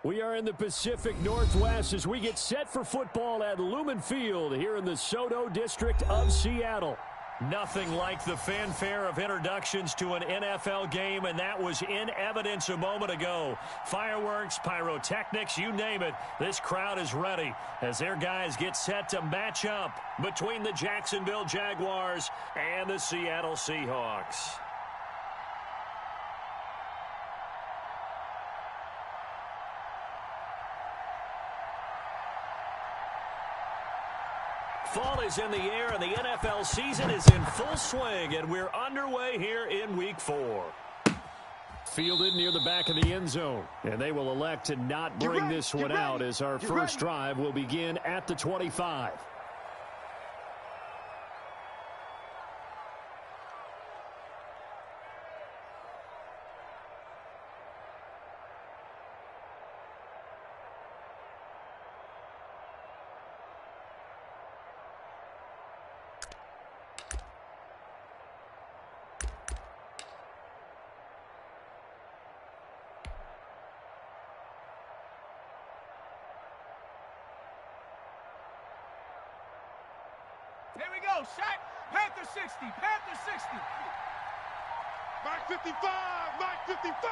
We are in the Pacific Northwest as we get set for football at Lumen Field here in the Soto District of Seattle. Nothing like the fanfare of introductions to an NFL game, and that was in evidence a moment ago. Fireworks, pyrotechnics, you name it. This crowd is ready as their guys get set to match up between the Jacksonville Jaguars and the Seattle Seahawks. Fall is in the air, and the NFL season is in full swing, and we're underway here in Week 4. Fielded near the back of the end zone, and they will elect to not bring this one out as our first drive will begin at the 25. Here we go, Shaq. Panther 60, Panther 60. Mike 55, Mike 55.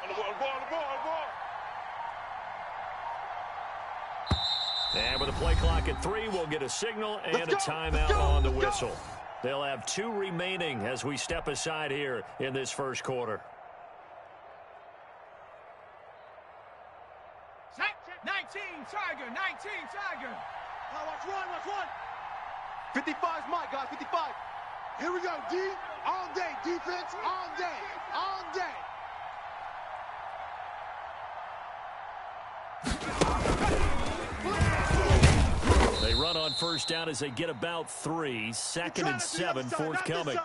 On the ball. And with a play clock at 3, we'll get a signal and a timeout on the whistle. They'll have 2 remaining as we step aside here in this first quarter. Shaq, 19, Tiger, 19, Tiger. Now watch one. 55's Mike, guys, 55. Here we go, D. All day, defense, all day. They run on first down as they get about 3. Second and 7 forthcoming.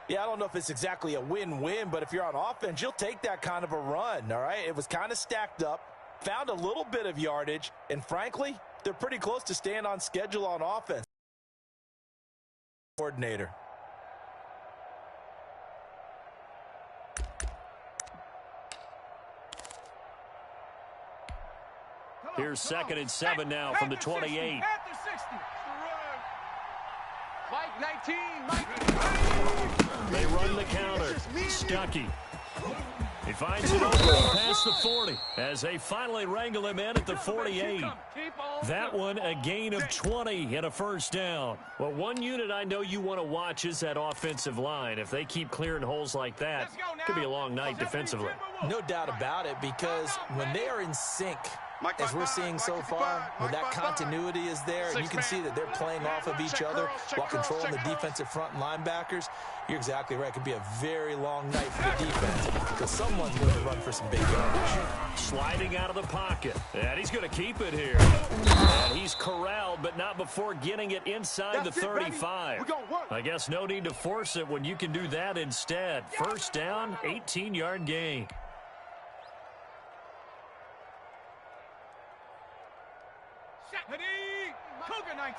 Yeah, I don't know if it's exactly a win-win, but if you're on offense, you'll take that kind of a run, all right? It was kind of stacked up, found a little bit of yardage, and frankly, they're pretty close to staying on schedule on offense. Coordinator. Here's second and 7 now from the 28. Panther 60. Mike 19, They run the counter. Stuckey. He finds it over past the 40 as they finally wrangle him in at the 48. That one a gain of 20 and a first down. Well, one unit I know you want to watch is that offensive line. If they keep clearing holes like that, it could be a long night defensively. No doubt about it, because when they are in sync, as we're seeing so far, when that continuity is there, and you can see that they're playing off of each other while controlling the defensive front linebackers, you're exactly right. It could be a very long night for the defense because someone's going to run for some big yardage. Sliding out of the pocket, and he's going to keep it here. And he's corralled, but not before getting it inside the 35. I guess no need to force it when you can do that instead. First down, 18-yard gain. Cougar 19.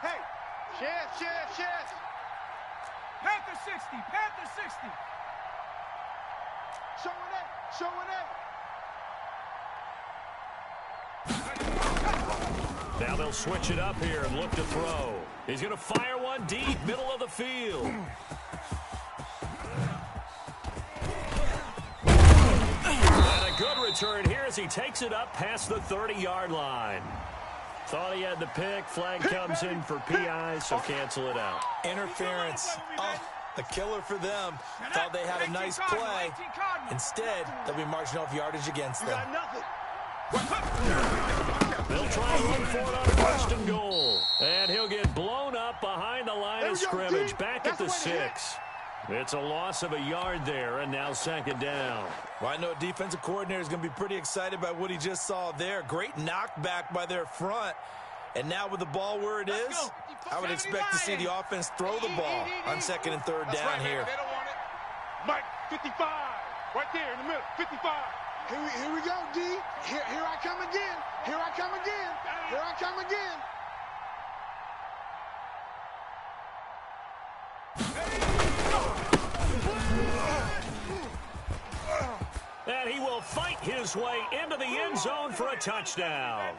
Hey. Chance. Panther 60, Panther 60. Showing it. Now they'll switch it up here and look to throw. He's going to fire one deep, middle of the field. And a good return here as he takes it up past the 30-yard line. Thought he had the pick. Flag comes in for PI, so cancel it out. Interference. Oh, a killer for them. Thought they had a nice play. Instead, they'll be marching off yardage against them. They'll try and run for it on first and goal. And he'll get blown up behind the line of scrimmage, back at the 6. It's a loss of a yard there, and now second down. Well, I know a defensive coordinator is going to be pretty excited by what he just saw there. Great knockback by their front. And now with the ball where it is, I would expect to see the offense throw the ball on second and third down here. They don't want it. Mike 55, right there in the middle, 55. Here we go, D. Here I come again. Here I come again. And he will fire his way into the end zone for a touchdown.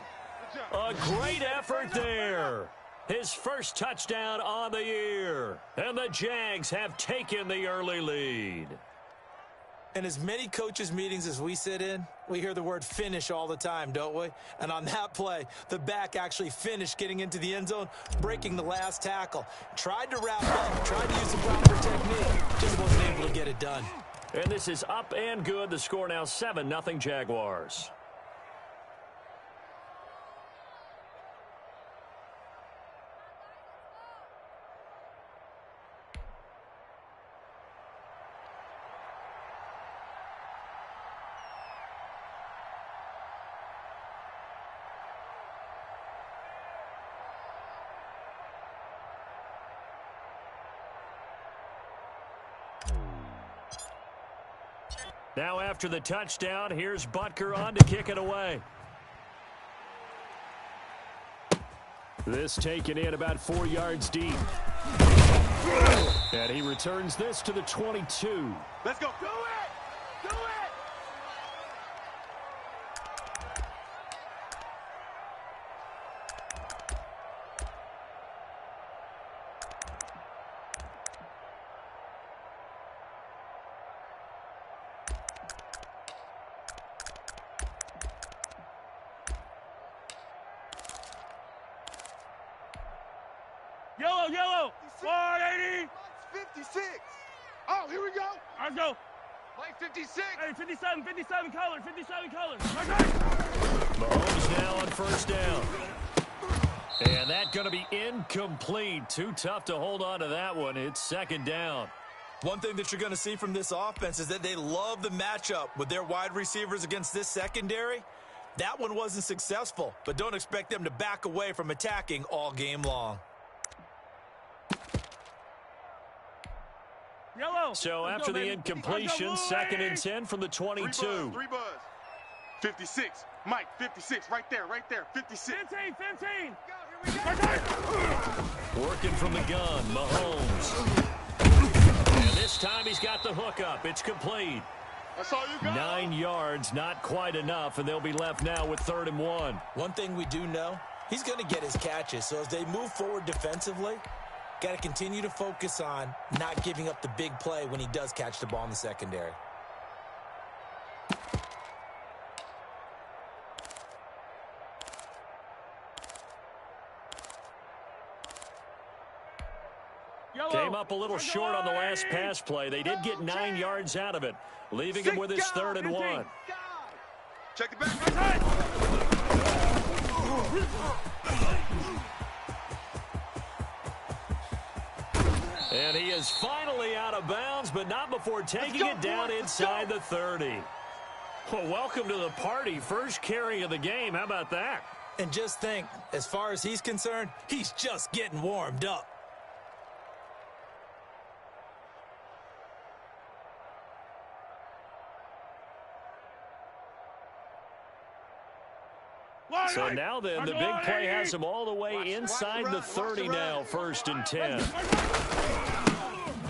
A great effort there. His first touchdown on the year. And the Jags have taken the early lead. In as many coaches' meetings as we sit in, we hear the word finish all the time, don't we? And on that play, the back actually finished getting into the end zone, breaking the last tackle. Tried to wrap up, tried to use the proper technique, just wasn't able to get it done. And this is up and good. The score now 7-0 Jaguars. Now after the touchdown, here's Butker on to kick it away. This taken in about 4 yards deep. And he returns this to the 22. Let's go. Do it! Do it! Yellow, yellow. 180. 56. Oh, here we go. Let's go. Play 56. Hey, 57 colors, 57 colors. Mahomes now on first down. And that's going to be incomplete. Too tough to hold on to that one. It's second down. One thing that you're going to see from this offense is that they love the matchup with their wide receivers against this secondary. That one wasn't successful, but don't expect them to back away from attacking all game long. Yellow. So after the incompletion, 2nd and 10 from the 22. Three buzz. 56. Mike, 56. Right there, 56. 15. Working from the gun, Mahomes. And this time he's got the hookup. It's complete. That's all you got. 9 yards, not quite enough, and they'll be left now with 3rd and 1. One thing we do know, he's going to get his catches. So as they move forward defensively, got to continue to focus on not giving up the big play when he does catch the ball in the secondary. Yellow. Came up a little short on the last pass play. They did get 9 yards out of it, leaving him with his 3rd and 1. Check it back. And he is finally out of bounds, but not before taking it down inside the 30. Well, welcome to the party. First carry of the game. How about that? And just think, as far as he's concerned, he's just getting warmed up. So now then, the big play has him all the way inside the 30 now, 1st and 10.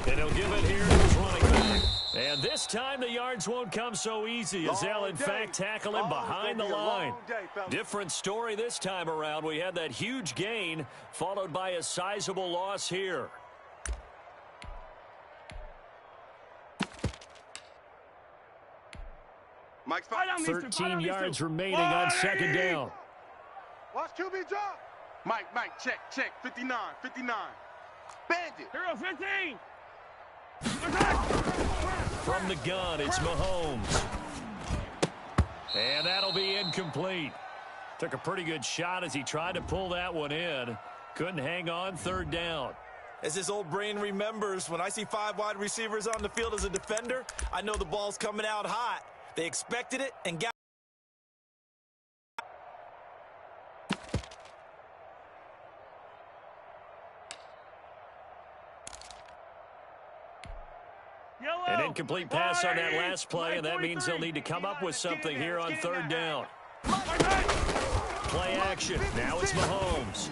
And he'll give it here to his running back. And this time the yards won't come so easy as they'll in fact tackle him behind the line. Different story this time around. We had that huge gain followed by a sizable loss here. Mike's 13 yards remaining on 2nd down. Watch QB drop. Mike, check. 59. Bandit. Hero 15. From the gun, it's Mahomes. And that'll be incomplete. Took a pretty good shot as he tried to pull that one in. Couldn't hang on, 3rd down. As his old brain remembers, when I see 5 wide receivers on the field as a defender, I know the ball's coming out hot. They expected it and got an incomplete pass on that last play, and that means they'll need to come up with something here on 3rd down. Play action. Now it's Mahomes.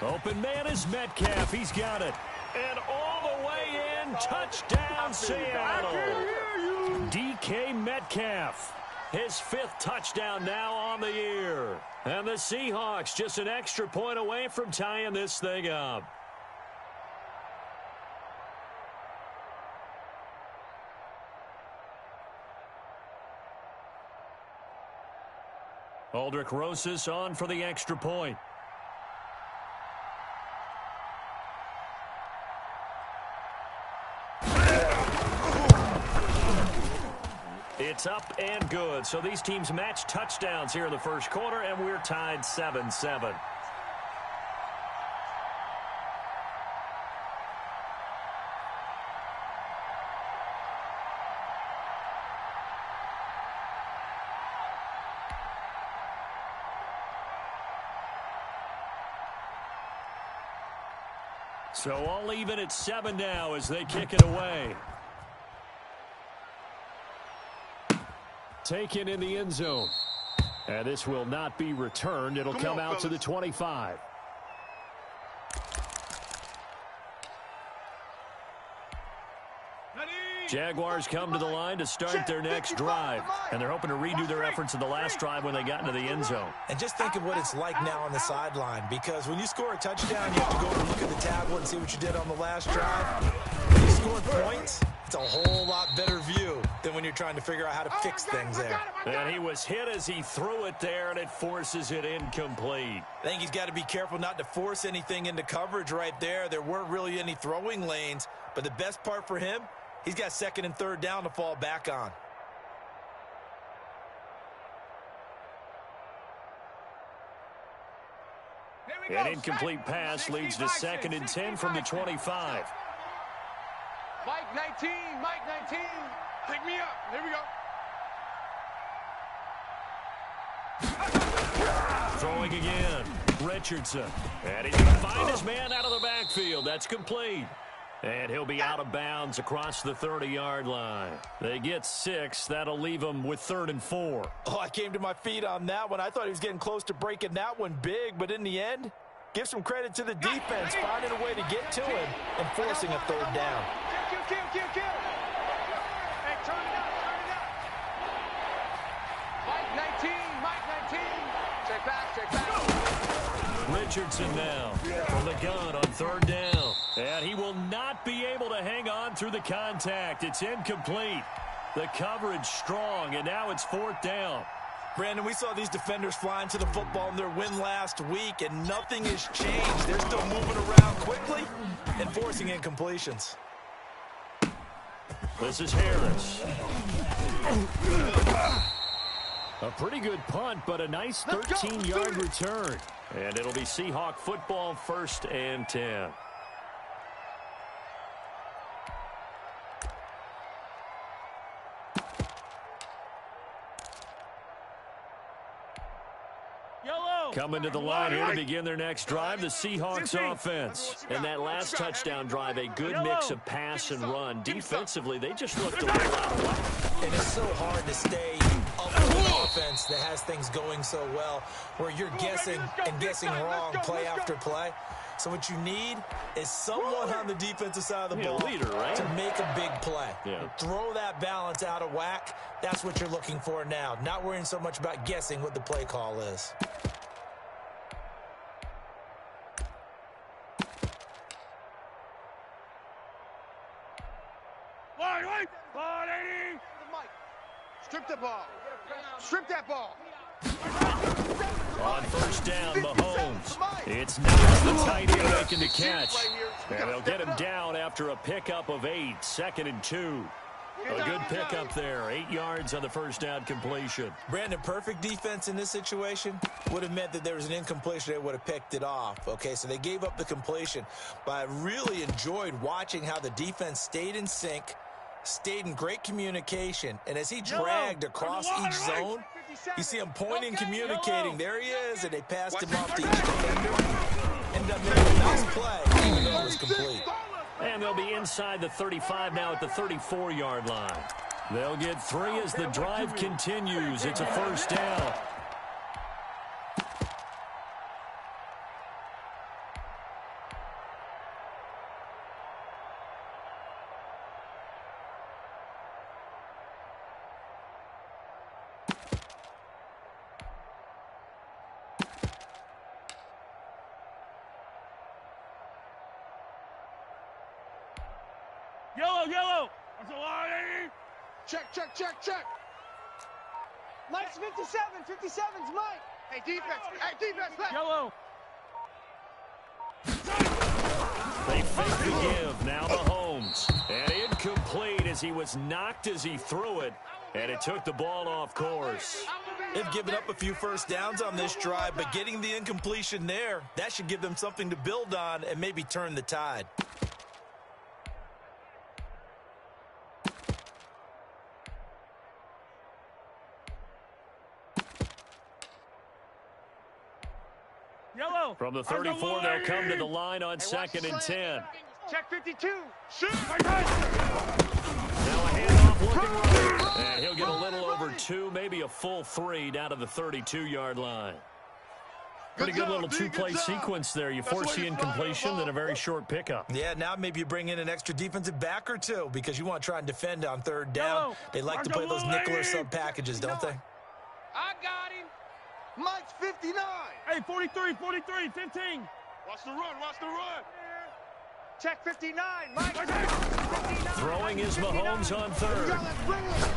Open man is Metcalf. He's got it. And all the way in, touchdown Seattle. DK Metcalf. His 5th touchdown now on the year. And the Seahawks just an extra point away from tying this thing up. Aldrich Rosas on for the extra point. It's up and good. So these teams match touchdowns here in the first quarter, and we're tied 7-7. So all even at 7 now as they kick it away. Taken in the end zone. And this will not be returned. It'll come out to the 25. Jaguars come to the line to start their next drive. And they're hoping to redo their efforts in the last drive when they got into the end zone. And just think of what it's like now on the sideline. Because when you score a touchdown, you have to go and look at the tablet and see what you did on the last drive. When you score points, it's a whole lot better view than when you're trying to figure out how to fix things there. And he was hit as he threw it there, and it forces it incomplete. I think he's got to be careful not to force anything into coverage right there. There weren't really any throwing lanes. But the best part for him, he's got 2nd and 3rd down to fall back on. An incomplete pass leads to 2nd and 10 from the 25. Mike 19, Mike 19. Pick me up. Here we go. Throwing again. Richardson. And he's going to find his man out of the backfield. That's complete. And he'll be out of bounds across the 30-yard line. They get 6. That'll leave them with 3rd and 4. Oh, I came to my feet on that one. I thought he was getting close to breaking that one big, but in the end, give some credit to the defense, finding a way to get to him and forcing a 3rd down. Kill. Hey, turn it up. Mike 19, Mike 19. Check back. Richardson now from the gun on 3rd down. And he will not be able to hang on through the contact. It's incomplete. The coverage strong, and now it's 4th down. Brandon, we saw these defenders flying to the football in their win last week, and nothing has changed. They're still moving around quickly and forcing incompletions. This is Harris. A pretty good punt, but a nice 13-yard return. And it'll be Seahawk football, 1st and 10. Coming to the line here to begin their next drive, the Seahawks offense. And that last touchdown drive, a good mix of pass and run. Defensively, they just looked a little out of whack. And it's so hard to stay up with an offense that has things going so well, where you're guessing and guessing wrong play after play. So what you need is someone on the defensive side of the ball to make a big play. Throw that balance out of whack. That's what you're looking for now. Not worrying so much about guessing what the play call is. Strip the ball. Strip that ball. On 1st down, Mahomes. It's not the tight end making the catch. And they'll get him down after a pickup of 8. 2nd and 2. A good pickup there. 8 yards on the 1st down completion. Brandon, perfect defense in this situation would have meant that there was an incompletion. They would have picked it off. Okay, so they gave up the completion. But I really enjoyed watching how the defense stayed in sync, stayed in great communication, and as he dragged across each zone, you see him pointing, communicating. There he is, and they passed him off to each defender. Ended up making a nice play, even though it was complete. And they'll be inside the 35 now at the 34-yard line. They'll get 3 as the drive continues. It's a 1st down. Yellow, yellow. That's a line. Check, check, check, check. Mike's 57. 57's Mike. Hey, defense. Hey, defense. Left. Yellow. They fake the give. Now Mahomes. And incomplete as he was knocked as he threw it. And it took the ball off course. They've given up a few first downs on this drive, but getting the incompletion there, that should give them something to build on and maybe turn the tide. Yellow. From the 34, they'll come to the line on 2nd and 10. Check 52. Shoot. Now a handoff looking right. And he'll get a little over 2, maybe a full 3 down to the 32-yard line. Pretty good little two-play sequence there. You force the incompletion, then a very short pickup. Yeah, now maybe you bring in an extra defensive back or two because you want to try and defend on 3rd down. They like to play those nickel or sub packages, don't they? I got him. Mike's 59. Hey, 43, 43, 15. Watch the run. Watch the run. Check 59. Mike. 59. Throwing is Mahomes on 3rd. Let's bring it.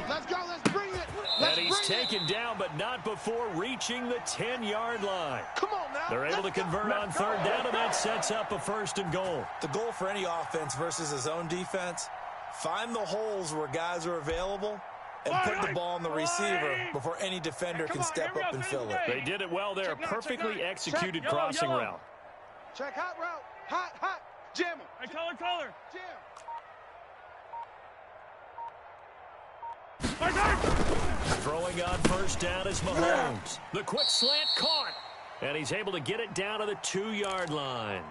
Let's go. Let's bring it. And he's taken down, but not before reaching the 10-yard line. Come on now. They're able to convert on 3rd down, and that sets up a 1st and goal. The goal for any offense versus his own defense, find the holes where guys are available and put the ball on the receiver before any defender can step up and fill it. They did it well there. Perfectly executed crossing route. Check hot route. Hot, hot. Jam him. Hey, color. Jam. Throwing on 1st down is Mahomes. The quick slant caught. And he's able to get it down to the 2-yard line.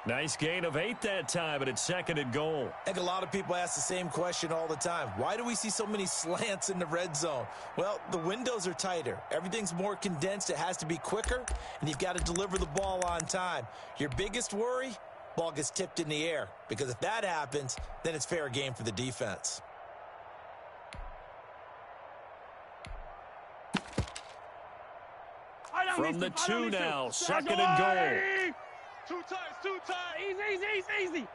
Nice gain of 8 that time, but it's 2nd and goal. I think a lot of people ask the same question all the time. Why do we see so many slants in the red zone? Well, the windows are tighter. Everything's more condensed. It has to be quicker, and you've got to deliver the ball on time. Your biggest worry? Ball gets tipped in the air, because if that happens, then it's fair game for the defense. From the 2 now, 2nd and goal. Two times. Easy. 4 down.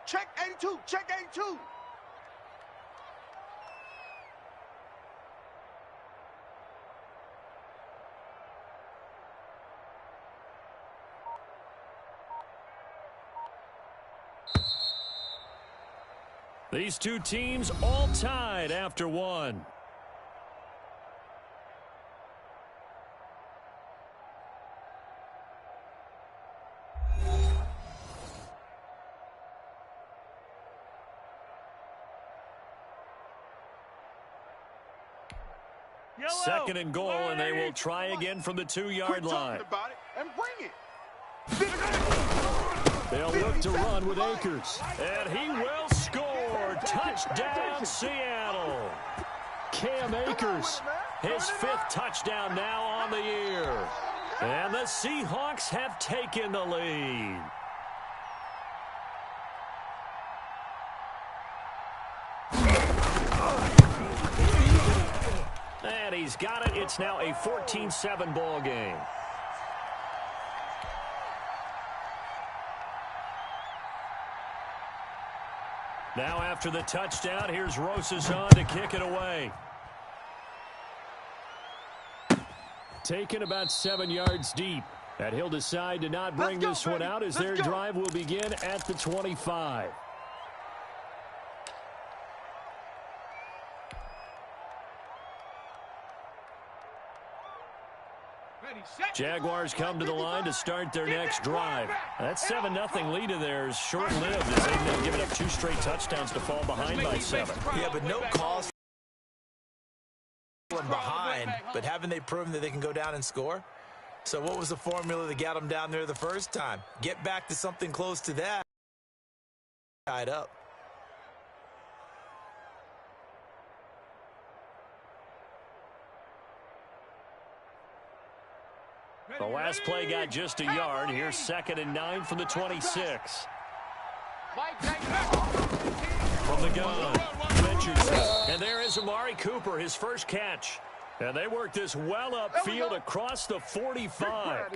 Check 82. Check 82. These two teams all tied after 1. Yellow. 2nd and goal, and they will try again from the 2-yard line. About it and bring it. They'll look to run with Akers. And he will score. Touchdown, Seattle. Cam Akers, his 5th touchdown now on the year. And the Seahawks have taken the lead. And he's got it. It's now a 14-7 ball game. Now after the touchdown, here's Rosas on to kick it away. Taken about 7 yards deep. And he'll decide to not bring this one out as their drive will begin at the 25. Jaguars come to the line to start their next drive. That 7-0 lead of theirs short-lived as they've now given up 2 straight touchdowns to fall behind by 7. Yeah, but no cause for behind, but haven't they proven that they can go down and score? So what was the formula that got them down there the first time? Get back to something close to that. Tied up. The last play got just a yard. Here's 2nd and 9 from the 26. From the gun, Richardson. And there is Amari Cooper, his first catch. And they work this well upfield across the 45.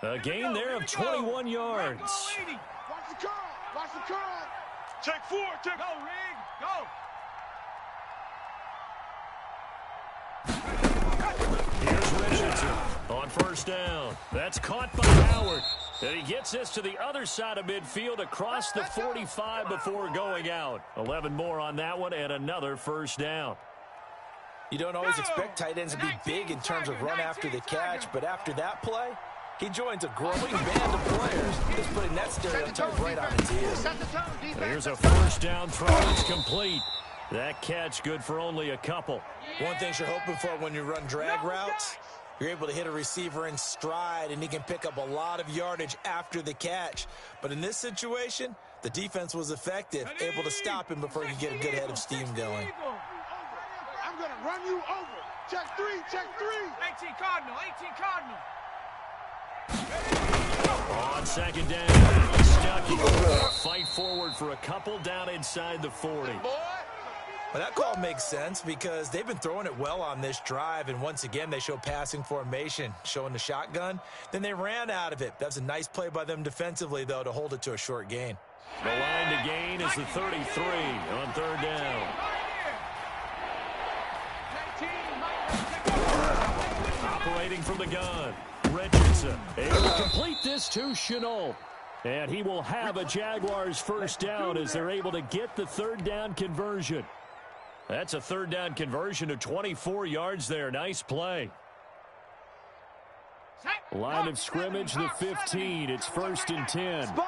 A gain there of 21 yards. Watch the curl. Check 4. Check. Go, Rig. Go. Here's Richardson on first down. That's caught by Howard. And he gets this to the other side of midfield across the 45 before going out. 11 more on that one and another first down. You don't always expect tight ends to be big in terms of run after the catch, but after that play, he joins a growing band of players that's putting that stereotype right on its ears. Here's a first down throw. It's complete. That catch good for only a couple. One thing you're hoping for when you run drag routes, you're able to hit a receiver in stride, and he can pick up a lot of yardage after the catch. But in this situation, the defense was effective, able to stop him before he could get a good head of steam going. I'm going to run you over. Check 3. Check 3. 18 Cardinal. 18 Cardinal. On second down, Stuckey. Fight forward for a couple down inside the 40. Well, that call makes sense because they've been throwing it well on this drive, and once again, they show passing formation, showing the shotgun. Then they ran out of it. That's a nice play by them defensively, though, to hold it to a short gain. The line to gain is the 33 on third down. Operating from the gun, Richardson able to complete this to Chenault. And he will have a Jaguars first down as they're able to get the third down conversion. That's a third down conversion of 24 yards there. Nice play. Line of scrimmage, the 15. It's 1st and 10. Sponge!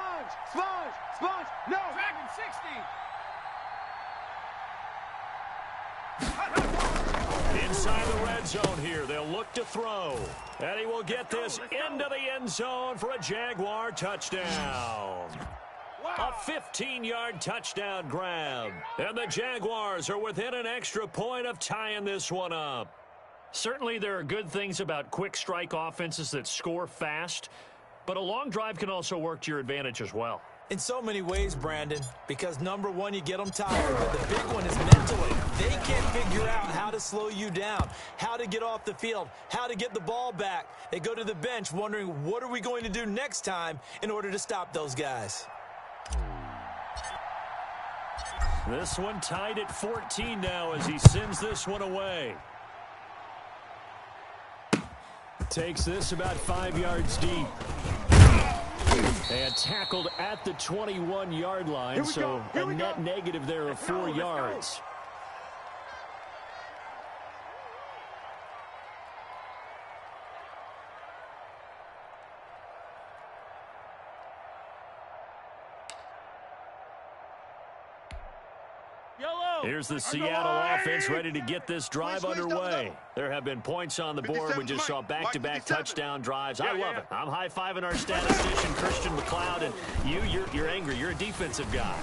No! Dragon 60. Inside the red zone here. They'll look to throw. And he will get this into the end zone for a Jaguar touchdown. A 15-yard touchdown grab. And the Jaguars are within an extra point of tying this one up. Certainly there are good things about quick strike offenses that score fast, but a long drive can also work to your advantage as well. In so many ways, Brandon, because number one, you get them tired, but the big one is mentally. They can't figure out how to slow you down, how to get off the field, how to get the ball back. They go to the bench wondering, what are we going to do next time in order to stop those guys? This one tied at 14 now as he sends this one away. Takes this about 5 yards deep. And tackled at the 21-yard line, so a net negative there of 4 yards. Here's the Seattle offense ready to get this drive underway. There have been points on the board. We just saw back-to-back touchdown drives. I love it. I'm high-fiving our statistician, Christian McLeod, and you're angry. You're a defensive guy.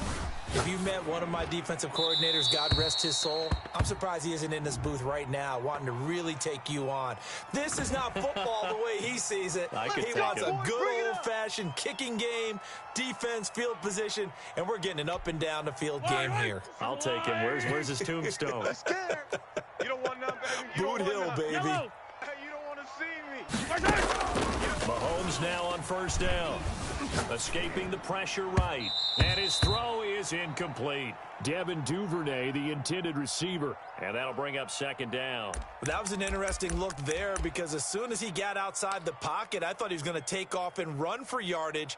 If you met one of my defensive coordinators, God rest his soul, I'm surprised he isn't in this booth right now wanting to really take you on. This is not football the way he sees it. He wants a good old-fashioned kicking game, defense, field position, and we're getting an up-and-down the field game here. I'll take him. Where's his tombstone? You don't want none, baby. Boot Hill, baby. Hey, you don't want to see me. Mahomes now on first down. Escaping the pressure right. And his throw is incomplete. Devin Duvernay, the intended receiver. And that'll bring up second down. That was an interesting look there because as soon as he got outside the pocket, I thought he was going to take off and run for yardage.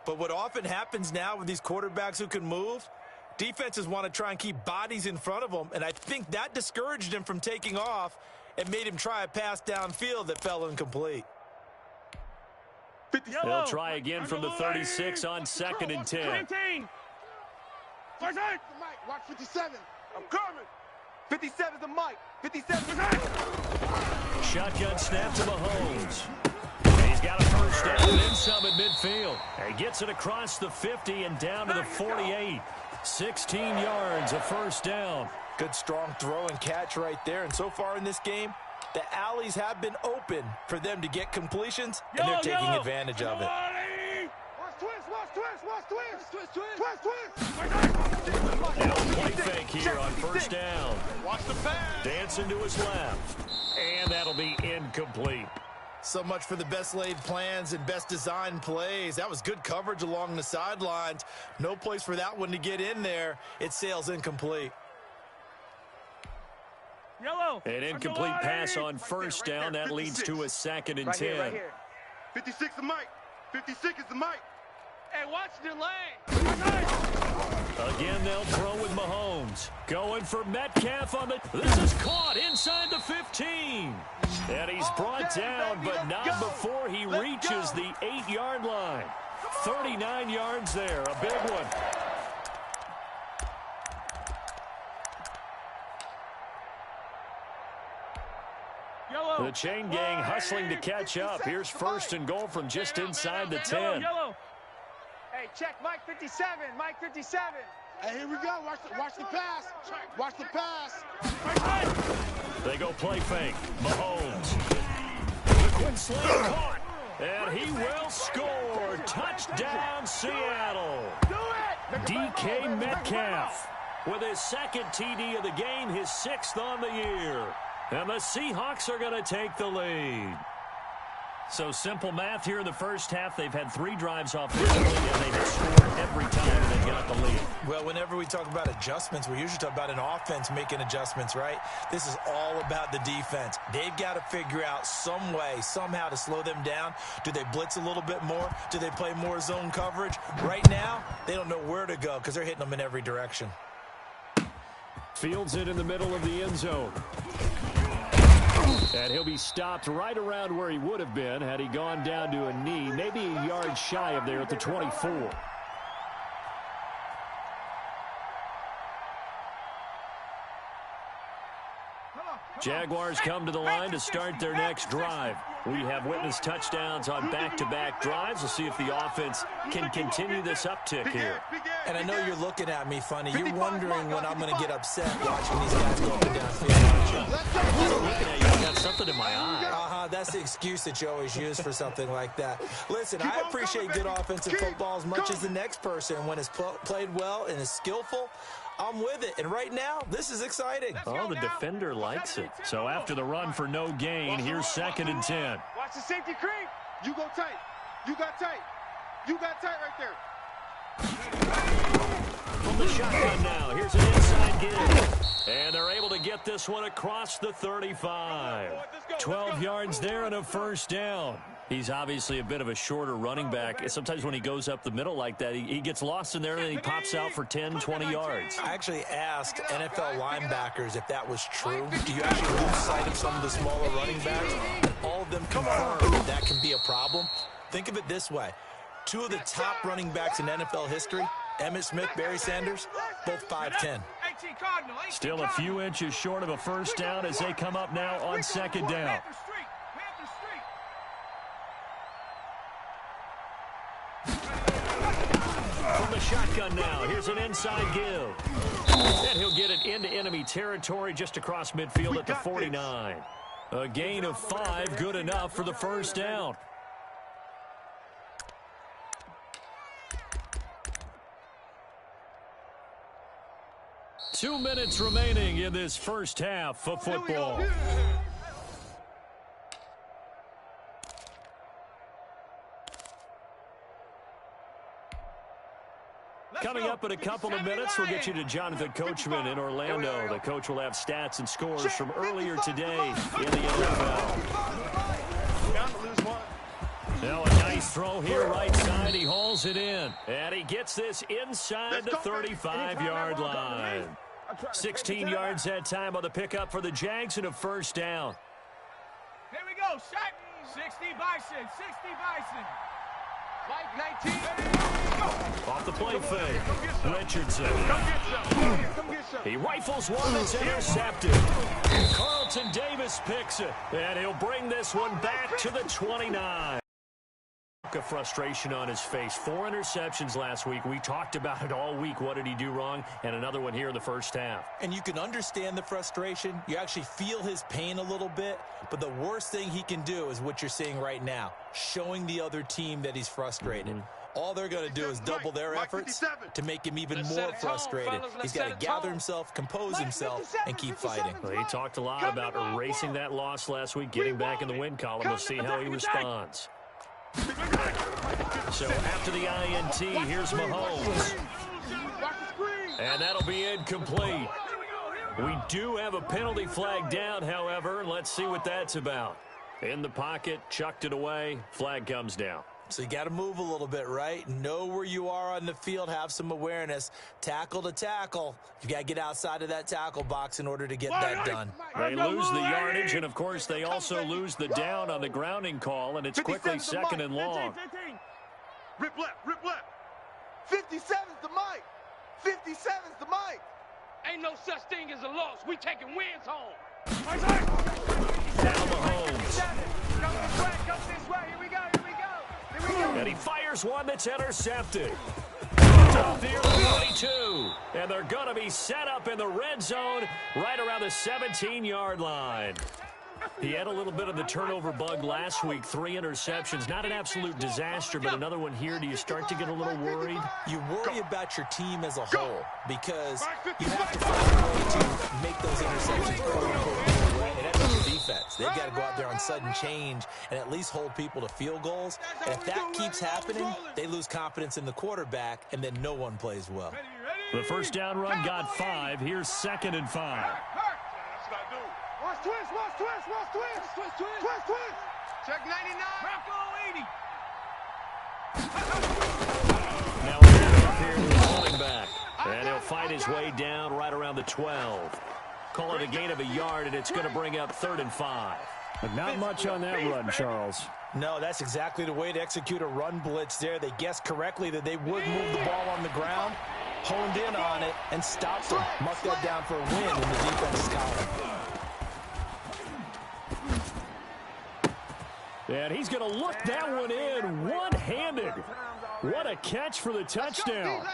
But what often happens now with these quarterbacks who can move, defenses want to try and keep bodies in front of them. And I think that discouraged him from taking off and made him try a pass downfield that fell incomplete. They'll try again from the 36 on 2nd and 10. 19. Mike, watch 57. I'm coming. 57's the Mike. 57. Shotgun snap to Mahomes. He's got a first down and then some at midfield. He gets it across the 50 and down to the 48. 16 yards, a first down. Good strong throw and catch right there. And so far in this game, the alleys have been open for them to get completions, and they're taking advantage of it. Now play fake here on first down. Watch the pass. Dancing to his left. And that'll be incomplete. So much for the best laid plans and best designed plays. That was good coverage along the sidelines. No place for that one to get in there. It sails incomplete. Yellow. An incomplete pass on first down. That leads to a 2nd and 10. Right here. 56 is Mike. 56 is the Mike. Hey, watch the lane. Again, they'll throw with Mahomes. Going for Metcalf on the... This is caught inside the 15. And he's brought down, but not before he reaches the 8-yard line. 39 yards there, a big one. The chain gang hustling to catch up. Here's 1st and goal from just inside the 10. Yellow. Hey, check Mike 57. Mike 57. Hey, here we go. Watch the pass. Watch the pass. They go play fake. Mahomes. The quick slant caught. And he will score. Touchdown, Seattle. DK Metcalf with his 2nd TD of the game, his 6th on the year. And the Seahawks are going to take the lead. So simple math here in the first half. They've had 3 drives offensively, and they've scored every time they got the lead. Well, whenever we talk about adjustments, we usually talk about an offense making adjustments, right? This is all about the defense. They've got to figure out some way, somehow to slow them down. Do they blitz a little bit more? Do they play more zone coverage? Right now, they don't know where to go because they're hitting them in every direction. Fields it in the middle of the end zone. And he'll be stopped right around where he would have been had he gone down to a knee, maybe a yard shy of there at the 24. Jaguars come to the line to start their next drive. We have witnessed touchdowns on back-to-back drives. We'll see if the offense can continue this uptick here. And I know you're looking at me funny. You're wondering when I'm going to get upset watching these guys go up and downfield, aren't you? I'm looking at you. I got something in my eye. That's the excuse that you always use for something like that. Listen, I appreciate good offensive football as much as the next person. When it's played well and is skillful, I'm with it. And right now, this is exciting. Oh, the defender likes it. So after the run for no gain, here's 2nd and 10. Watch the safety creep. You go tight. You got tight. You got tight right there. From the shotgun now, here's an inside give. And they're able to get this one across the 35. 12 yards there and a 1st down. He's obviously a bit of a shorter running back. Sometimes when he goes up the middle like that, he gets lost in there and then he pops out for 10, 20 yards. I actually asked NFL linebackers if that was true. Do you actually lose sight of some of the smaller running backs? And all of them confirmed that can be a problem. Think of it this way. 2 of the top running backs in NFL history, Emmitt Smith, Barry Sanders, both 5'10". Still a few inches short of a 1st down as they come up now on 2nd down. From the shotgun now, here's an inside give. And he'll get it into enemy territory just across midfield at the 49. A gain of 5, good enough for the 1st down. Two minutes remaining in this first half of football. Coming up in a couple of minutes, we'll get you to Jonathan Coachman in Orlando. The coach will have stats and scores from earlier today in the NFL. Now a nice throw here right side. He hauls it in. And he gets this inside the 35-yard line. 16 yards that time on the pickup for the Jags and a 1st down. Here we go, shot. 60 Bison, 60 Bison. Mike 19. Off the play fake. Richardson. He rifles one that's intercepted. Carlton Davis picks it. And he'll bring this one back to the 29. Of frustration on his face. 4 interceptions last week. We talked about it all week. What did he do wrong? And another one here in the first half. And you can understand the frustration. You actually feel his pain a little bit. But the worst thing he can do is what you're seeing right now. Showing the other team that he's frustrated. all they're going to do is double their efforts to make him even more frustrated. He's got to gather himself, compose himself, and keep fighting. Well, he talked a lot about erasing that loss last week, getting back in the win column. We'll see how he responds. So after the INT, here's Mahomes. And that'll be incomplete. We do have a penalty flag down, however. Let's see what that's about. In the pocket, chucked it away, flag comes down. So you got to move a little bit, right? Know where you are on the field, have some awareness. Tackle to tackle. You got to get outside of that tackle box in order to get that done. They lose the yardage, and of course they also lose the down on the grounding call, and it's quickly second and long. 15. Rip left, rip left. 57's the mic. 57's the mic. Ain't no such thing as a loss. We taking wins home. Now Mahomes. Come this way. Here we go. And he fires one that's intercepted. Up near the 22. And they're going to be set up in the red zone right around the 17-yard line. He had a little bit of the turnover bug last week, 3 interceptions. Not an absolute disaster, but another one here. Do you start to get a little worried? You worry about your team as a whole because you have to find a way to make those interceptions quote-unquote go away. And that's your defense. They've got to go out there on sudden change and at least hold people to field goals. And if that keeps happening, they lose confidence in the quarterback, and then no one plays well. The first down run got 5. Here's 2nd and 5. Watch twist. Check 99. Bronco 80. Now he's up here with the running back. And he'll fight his way down right around the 12. Call it a gain of a yard, and it's going to bring up 3rd and 5. But not much on that run, Charles. No, that's exactly the way to execute a run blitz there. They guessed correctly that they would move the ball on the ground, honed in on it, and stopped them. Mark that down for a win in the defense's column. And he's going to look that one in one-handed. What a catch for the touchdown.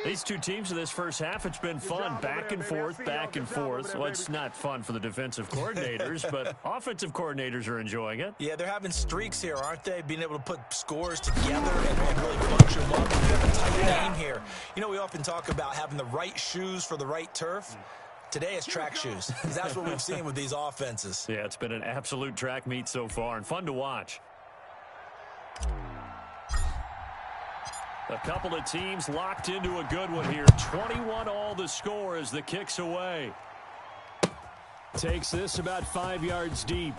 These two teams in this first half, it's been fun. Back and forth, back and forth. Well, it's not fun for the defensive coordinators, but offensive coordinators are enjoying it. Yeah, they're having streaks here, aren't they? Being able to put scores together and really bunch them up. We've got a tight game here. You know, we often talk about having the right shoes for the right turf. Today it's track shoes. That's what we've seen with these offenses. Yeah, it's been an absolute track meet so far and fun to watch. A couple of teams locked into a good one here. 21 all the score as the kick's away. Takes this about 5 yards deep.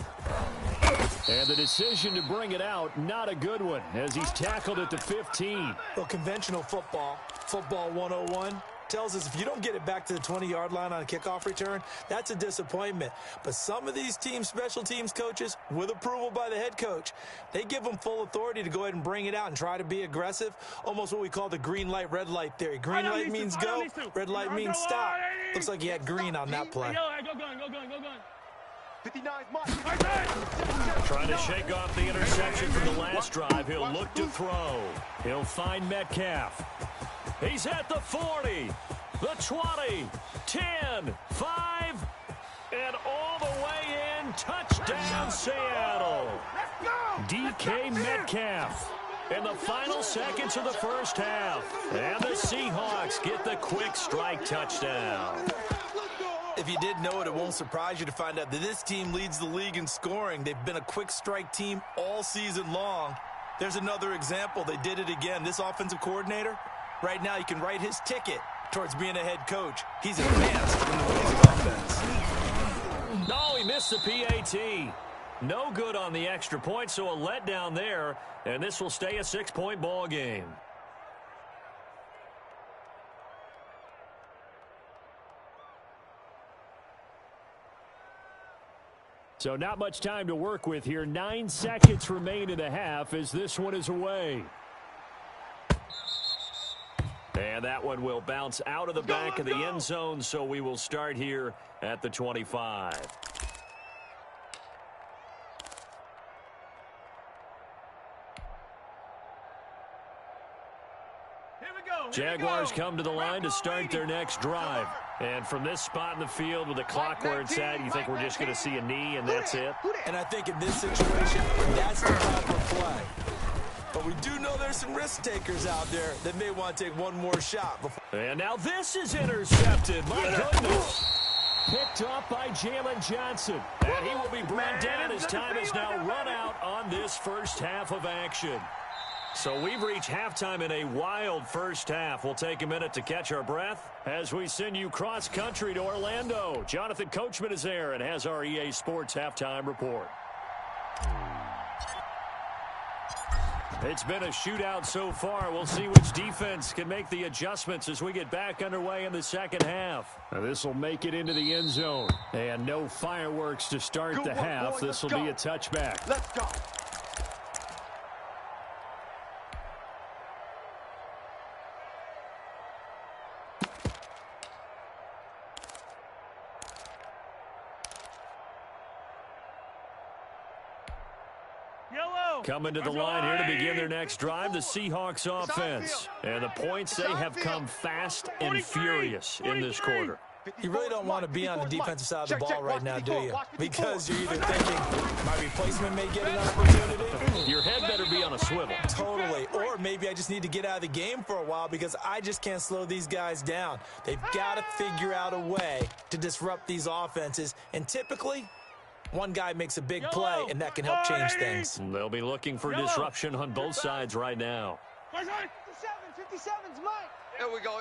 And the decision to bring it out, not a good one, as he's tackled at the 15. Well, conventional football 101, tells us if you don't get it back to the 20-yard line on a kickoff return, that's a disappointment. But some of these teams, special teams coaches, with approval by the head coach, they give them full authority to go ahead and bring it out and try to be aggressive, almost what we call the green light, red light theory. Green light means go, red light means stop. Looks like he had green on that play. Go gun. 59's Mike. Trying to shake off the interception from the last drive. He'll look to throw. He'll find Metcalf. He's at the 40, the 20, 10, 5, and all the way in. Touchdown, Seattle. DK Metcalf in the final seconds of the first half. And the Seahawks get the quick strike touchdown. If you did know it, it won't surprise you to find out that this team leads the league in scoring. They've been a quick strike team all season long. There's another example. They did it again. This offensive coordinator, right now, you can write his ticket towards being a head coach. He's advanced in the ways of offense. No, he missed the PAT. No good on the extra point, so a letdown there, and this will stay a 6-point ball game. So not much time to work with here. 9 seconds remain in the half as this one is away. And that one will bounce out of the back of the end zone, so we will start here at the 25. Jaguars come to the line to start their next drive. And from this spot in the field with the clock where it's at, you think we're just going to see a knee and that's it? And I think in this situation, that's the proper play. But we do know there's there's some risk takers out there that may want to take one more shot. And now this is intercepted. My goodness. Picked up by Jalen Johnson. And he will be brought down as time is now run out on this first half of action. So we've reached halftime in a wild first half. We'll take a minute to catch our breath as we send you cross-country to Orlando. Jonathan Coachman is there and has our EA Sports halftime report. It's been a shootout so far. We'll see which defense can make the adjustments as we get back underway in the second half. This will make it into the end zone. And no fireworks to start the half. This will be a touchback. Let's go. Coming to the line here to begin their next drive, the Seahawks offense. And the points, they have come fast and furious in this quarter. You really don't want to be on the defensive side of the ball right now, do you? Because you're either thinking my replacement may get an opportunity. Your head better be on a swivel. Totally. Or maybe I just need to get out of the game for a while because I just can't slow these guys down. They've got to figure out a way to disrupt these offenses. And typically, one guy makes a big play, and that can help change things. They'll be looking for disruption on both sides right now. 57's Mike. Here we go,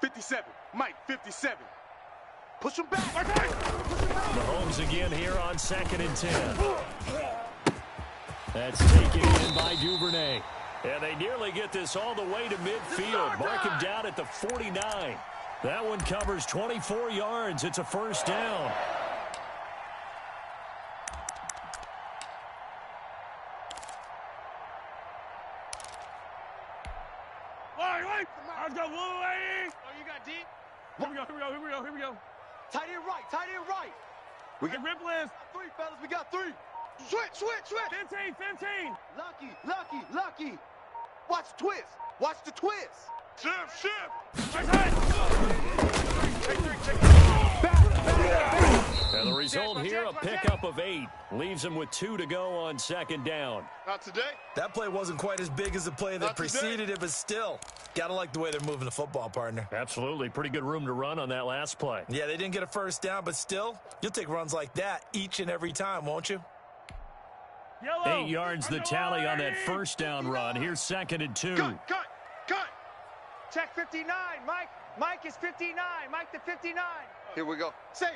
57. Mike, 57. Push him back. Mahomes again here on 2nd and 10. That's taken in by Duvernay. And they nearly get this all the way to midfield. Mark him down at the 49. That one covers 24 yards. It's a first down. Let's go, Louie! Oh, you got deep? Here we go. Tight end right. We got rip list. 3, fellas, we got 3. Switch. 15. Lucky. Watch the twist. Shift. And the result here, a pickup of 8. Leaves them with 2 to go on 2nd down. Not today. That play wasn't quite as big as the play that preceded it, but still, gotta like the way they're moving the football, partner. Absolutely. Pretty good room to run on that last play. Yeah, they didn't get a first down, but still, you'll take runs like that each and every time, won't you? 8 yards the tally on that first down run. Here's 2nd and 2. Cut. Check 59. Mike is 59. Mike the 59. Here we go. Safe.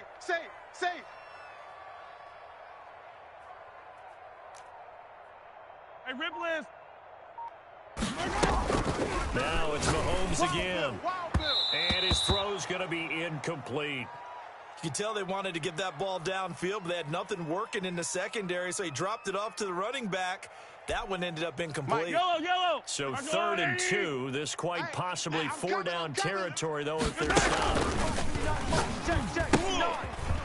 Hey, rip list. Now it's Mahomes again. And his throw's going to be incomplete. You can tell they wanted to get that ball downfield, but they had nothing working in the secondary, so he dropped it off to the running back. That one ended up incomplete. Yellow. So 3rd and 2. This quite possibly 4-down territory, though, if they're stopped. Check.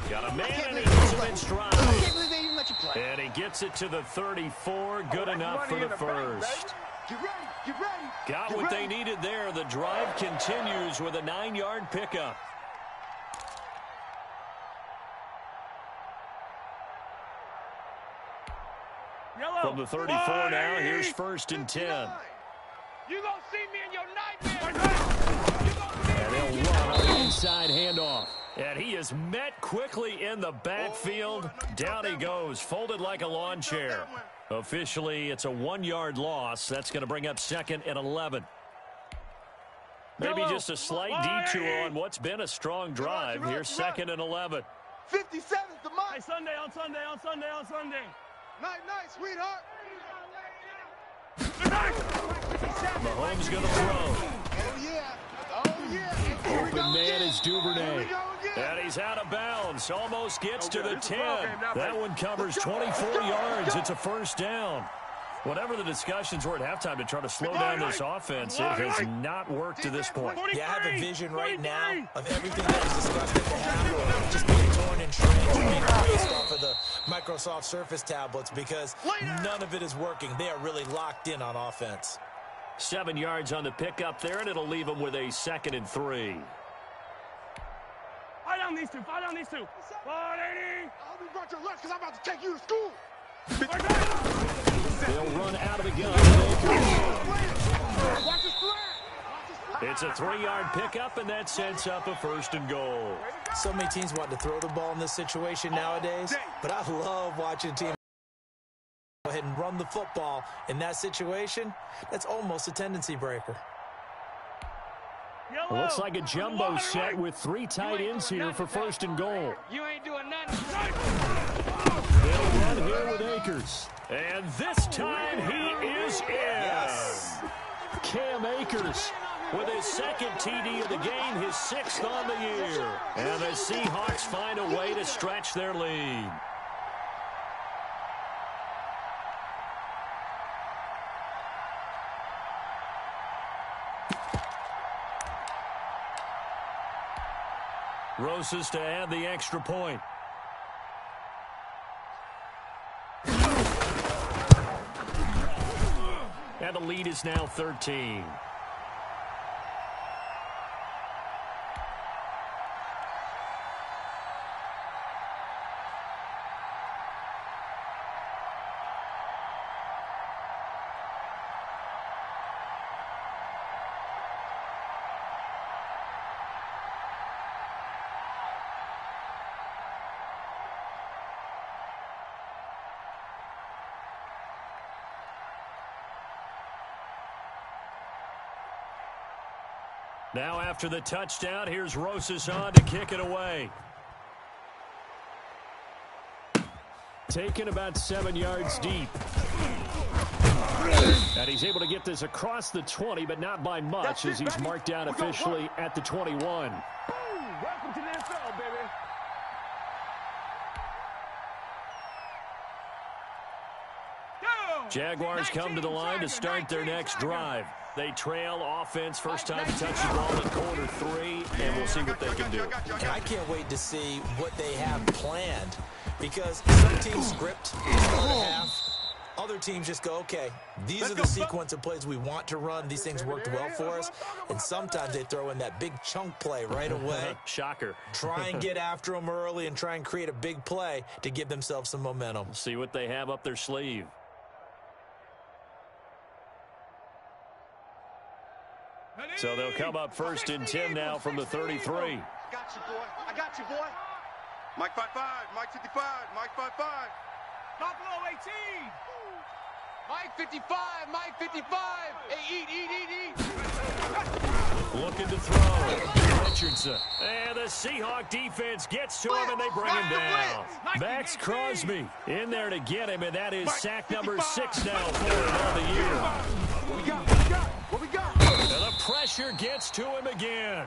Got a man and he gets him in stride. And he gets it to the 34. Good enough for the first. Get ready. Got what they needed there. The drive continues with a 9-yard pickup. From the 34 now, here's 1st and 10. You gonna see me in your nightmare. And they'll run on the inside handoff. And he is met quickly in the backfield. Down he goes, folded like a lawn chair. Officially, it's a 1-yard loss. That's going to bring up 2nd and 11. Maybe just a slight detour on what's been a strong drive. Here's 2nd and 11. 57's the Mike. Hey, Sunday. Night, sweetheart. Mahomes going to throw. Oh, yeah. Open man is Duvernay. And he's out of bounds. Almost gets to the 10. That one covers 24 yards. It's a first down. Whatever the discussions were at halftime to try to slow down this offense, it has not worked to this point. Yeah, I have a vision right now of everything that was discussed at the half just being torn in shreds and being erased off of the Microsoft Surface tablets because none of it is working. They are really locked in on offense. 7 yards on the pickup there, and it'll leave them with a 2nd and 3. Fire down these two. 480. I'll be brought your lunch because I'm about to take you to school. They'll run out of the gun. It's a 3-yard pickup, and that sets up a 1st and goal. So many teams want to throw the ball in this situation nowadays, but I love watching a team go ahead and run the football in that situation. That's almost a tendency breaker. It looks like a jumbo set with 3 tight ends here for 1st and goal. You ain't doing nothing. They'll run here with Akers. And this time he is in. Yes. Cam Akers with his 2nd TD of the game, his 6th on the year. And the Seahawks find a way to stretch their lead. Rosas to add the extra point. And the lead is now 13. Now after the touchdown, here's Rosas on to kick it away. Taken about 7 yards deep. And he's able to get this across the 20, but not by much as he's marked down officially at the 21. Welcome to the NFL, baby. Jaguars come to the line to start their next drive. They trail offense, first time to touch the ball in quarter 3, and we'll see what they can do. I can't wait to see what they have planned, because some teams script the start of half. Other teams just go, okay, these are the sequence of plays we want to run. These things worked well for us. And sometimes they throw in that big chunk play right away. Shocker. Try and get after them early and try and create a big play to give themselves some momentum. See what they have up their sleeve. So they'll come up 1st and 10 now from the 33. I got you, boy. I got you, boy. Mike 5-5, Mike 55, Mike 5-5. Buffalo 18. Mike 55, Mike 55. Hey, eat. Looking to throw. Richardson. And the Seahawk defense gets to him, and they bring him down. Max Crosby in there to get him, and that is sack number 6 now for him on the year. What we got? And the pressure gets to him again.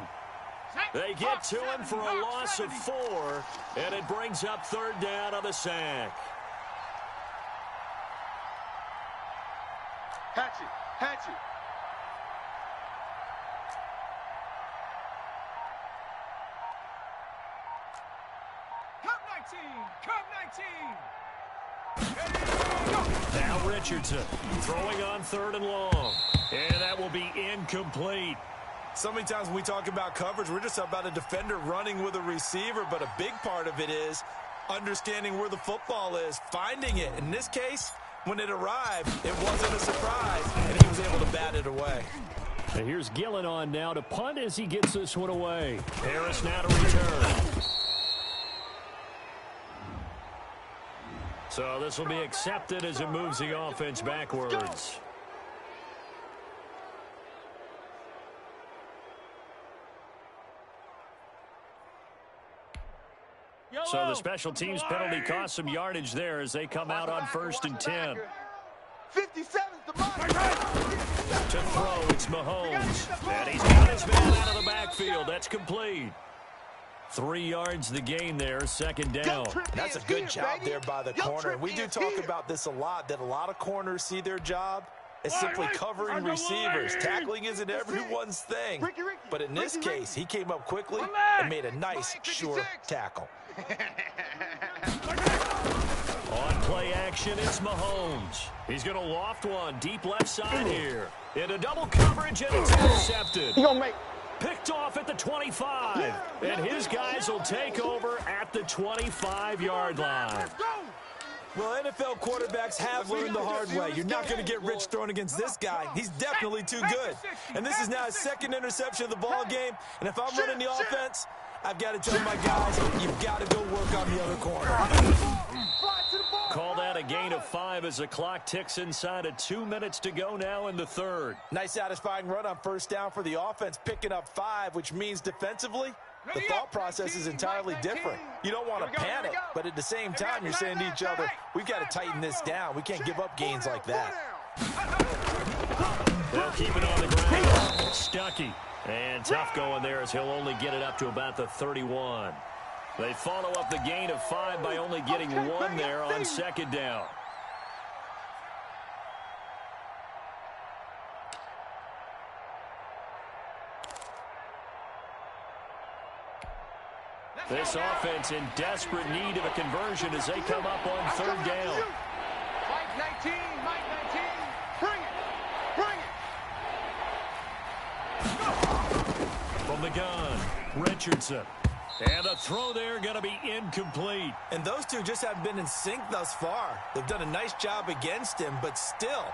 They get to him for a loss of 4, and it brings up 3rd down on the sack. Hatchet. Cup 19. Now Richardson throwing on 3rd and long. And that will be incomplete. So many times when we talk about coverage, we're just about a defender running with a receiver, but a big part of it is understanding where the football is, finding it. In this case, when it arrived, it wasn't a surprise, and he was able to bat it away. And here's Gillen on now to punt as he gets this one away. Harris now to return. So this will be accepted as it moves the offense backwards. So the special teams penalty cost some yardage there as they come out on 1st and 10. 57's the mark. To throw, it's Mahomes. And he's got his man out of the backfield. That's complete. 3 yards the gain there, 2nd down. And that's a good job there by the corner. We do talk about this a lot, that a lot of corners see their job as simply covering receivers. Tackling isn't everyone's thing. But in this case, he came up quickly and made a nice, sure tackle. On play action, it's Mahomes. He's going to loft one deep left side here. Into double coverage, and it's intercepted. Picked off at the 25. And his guys will take over at the 25-yard line. Well, NFL quarterbacks have learned the hard way. You're not going to get rich throwing against this guy. He's definitely too good. And this is now his second interception of the ball game. And if I'm running the offense, I've got to tell my guys, you've got to go work on the other corner. Call that a gain of 5 as the clock ticks inside of 2 minutes to go now in the third. Nice satisfying run on first down for the offense, picking up 5, which means defensively, the thought process is entirely different. You don't want to panic, but at the same time, you're saying to each other, we've got to tighten this down. We can't give up gains like that. They'll keep it on the ground. Stuckey. And Tuff going there as he'll only get it up to about the 31. They follow up the gain of 5 by only getting 1 there on second down. This offense in desperate need of a conversion as they come up on third down. Mike 19, Mike 19. Bring it. Bring it. From the gun, Richardson. And the throw there going to be incomplete. And those two just haven't been in sync thus far. They've done a nice job against him, but still,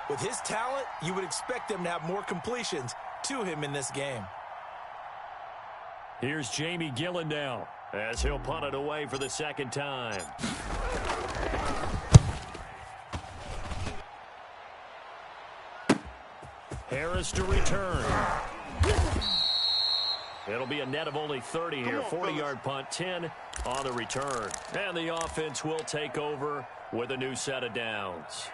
with his talent, you would expect them to have more completions to him in this game. Here's Jamie Gillen now as he'll punt it away for the second time. Harris to return. It'll be a net of only 30 here. 40-yard punt, 10 on the return. And the offense will take over with a new set of downs.